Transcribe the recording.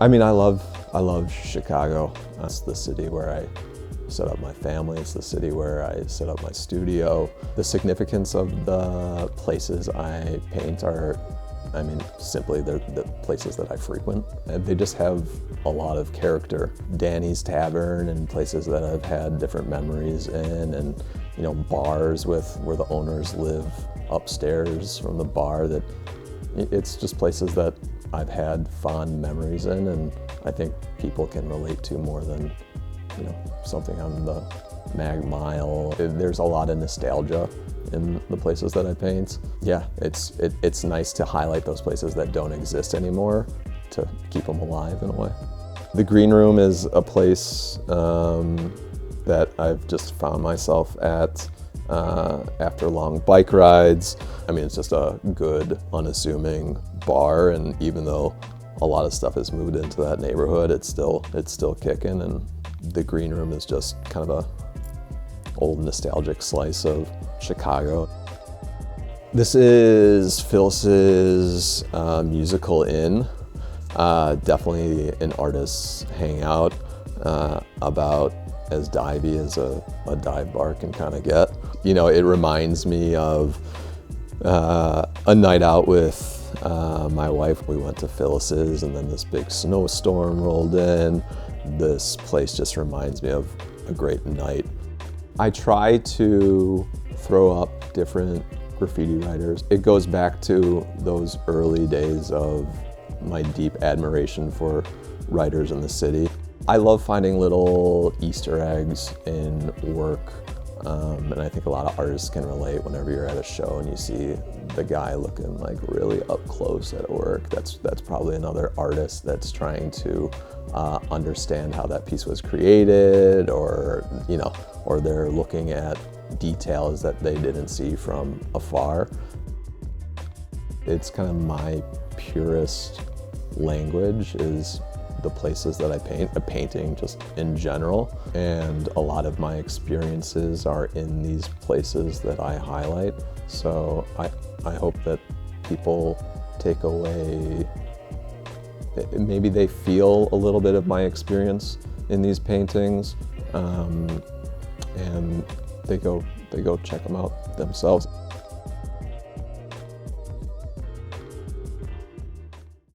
I mean, I love Chicago. That's the city where I set up my family. It's the city where I set up my studio. The significance of the places I paint are, I mean, simply they're the places that I frequent. And they just have a lot of character. Danny's Tavern and places that I've had different memories in, and you know, bars with where the owners live upstairs from the bar. That it's just places that I've had fond memories in, and I think people can relate to more than, you know, something on the Mag Mile. There's a lot of nostalgia in the places that I paint. Yeah, it's nice to highlight those places that don't exist anymore to keep them alive in a way. The Green Room is a place that I've just found myself at after long bike rides. I mean, it's just a good, unassuming bar, and even though a lot of stuff has moved into that neighborhood, it's still kicking, and the Green Room is just kind of a old nostalgic slice of Chicago. This is Phyllis's musical inn. Definitely an artist's hangout, about as divey as a dive bar can kind of get. You know, it reminds me of a night out with my wife. We went to Phyllis's, and then this big snowstorm rolled in. This place just reminds me of a great night. I try to throw up different graffiti writers. It goes back to those early days of my deep admiration for writers in the city. I love finding little Easter eggs in work, and I think a lot of artists can relate whenever you're at a show and you see the guy looking like really up close at work. That's probably another artist that's trying to understand how that piece was created, or you know, or they're looking at details that they didn't see from afar. It's kind of my purest language is the places that I paint, painting just in general, and a lot of my experiences are in these places that I highlight. So I hope that people take away, maybe they feel a little bit of my experience in these paintings, and they go check them out themselves.